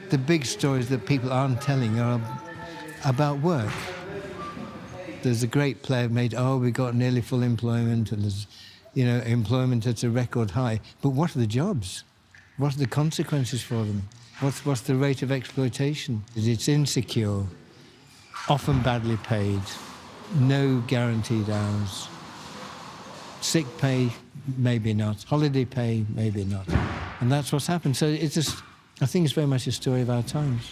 the big stories that people aren't telling are about work. There's a great play made, oh, we got nearly full employment, and there's, you know, employment at a record high. But what are the jobs? What are the consequences for them? What's the rate of exploitation? It's insecure, often badly paid, no guaranteed hours. Sick pay, maybe not. Holiday pay, maybe not. And that's what's happened. So it's just, I think it's very much a story of our times.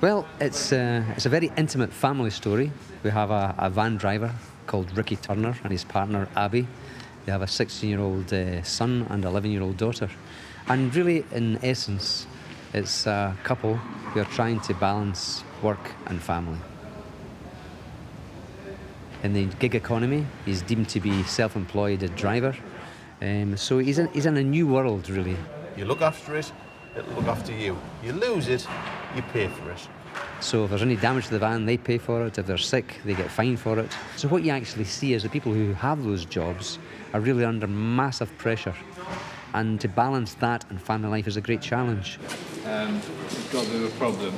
Well, it's a very intimate family story. We have a van driver called Ricky Turner and his partner Abby. They have a 16-year-old son and 11-year-old daughter. And really, in essence, it's a couple who are trying to balance work and family. In the gig economy, he's deemed to be self-employed driver. So he's in a new world, really. You look after it, it'll look after you. You lose it, you pay for it. So if there's any damage to the van, they pay for it. If they're sick, they get fined for it. So what you actually see is the people who have those jobs are really under massive pressure. And to balance that and family life is a great challenge. We've got a bit of a problem,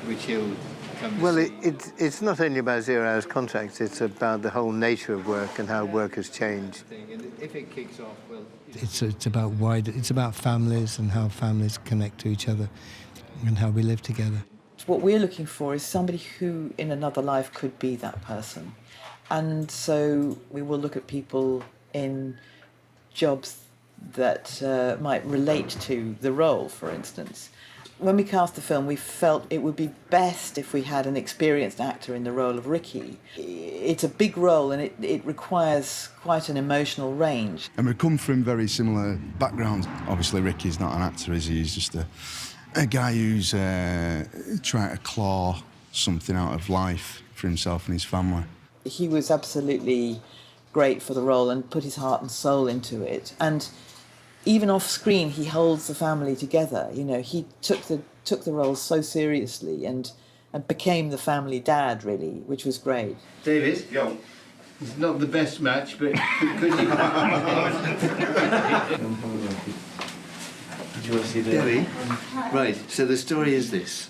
which he'll come to Well, see. it's not only about 0 hours contracts, it's about the whole nature of work and how work has changed. And if it kicks off, well... It's about wider, it's about families and how families connect to each other and how we live together. What we're looking for is somebody who in another life could be that person. And so we will look at people in jobs that might relate to the role, for instance. When we cast the film, we felt it would be best if we had an experienced actor in the role of Ricky. It's a big role and it requires quite an emotional range. And we come from very similar backgrounds. Obviously, Ricky's not an actor, is he? He's just a guy who's trying to claw something out of life for himself and his family. He was absolutely great for the role and put his heart and soul into it. And even off screen, he holds the family together. You know, he took the role so seriously and became the family dad, really, which was great. David? Yo. It's not the best match, but because you... Do you want to see the... Debbie? Right, so the story is this.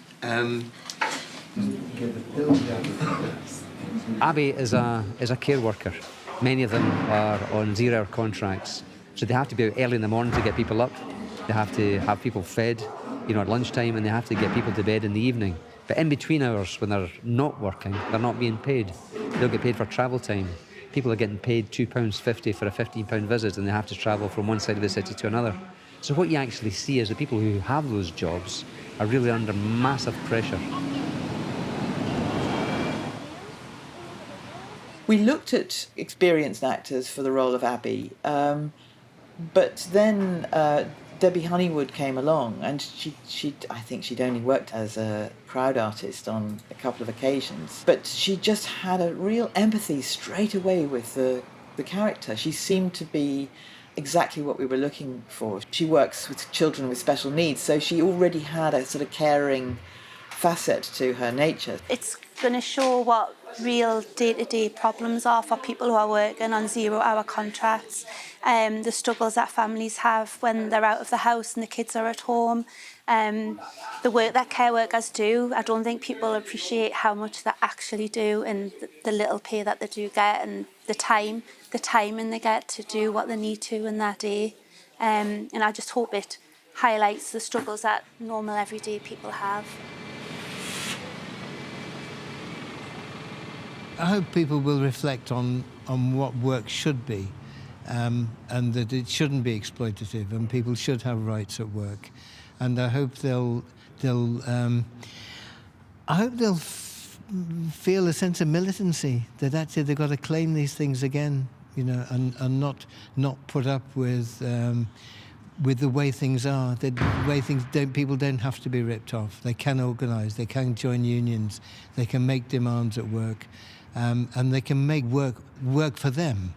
Abby is a care worker. Many of them are on 0-hour contracts. So they have to be out early in the morning to get people up. They have to have people fed, you know, at lunchtime, and they have to get people to bed in the evening. But in between hours, when they're not working, they're not being paid. They'll get paid for travel time. People are getting paid £2.50 for a £15 visit, and they have to travel from one side of the city to another. So what you actually see is the people who have those jobs are really under massive pressure. We looked at experienced actors for the role of Abby, but then Debbie Honeywood came along, and I think she'd only worked as a crowd artist on a couple of occasions, but she just had a real empathy straight away with the character. She seemed to be exactly what we were looking for. She works with children with special needs, so she already had a sort of caring facet to her nature. It's going to show what real day-to-day problems are for people who are working on 0-hour contracts, the struggles that families have when they're out of the house and the kids are at home, the work that care workers do. I don't think people appreciate how much they actually do and the little pay that they do get and the timing they get to do what they need to in that day. And I just hope it highlights the struggles that normal everyday people have. I hope people will reflect on what work should be, and that it shouldn't be exploitative, and people should have rights at work. And I hope they'll feel a sense of militancy, that actually they've got to claim these things again, you know, and not put up with the way things are. The way things people don't have to be ripped off. They can organise. They can join unions. They can make demands at work. And they can make work for them.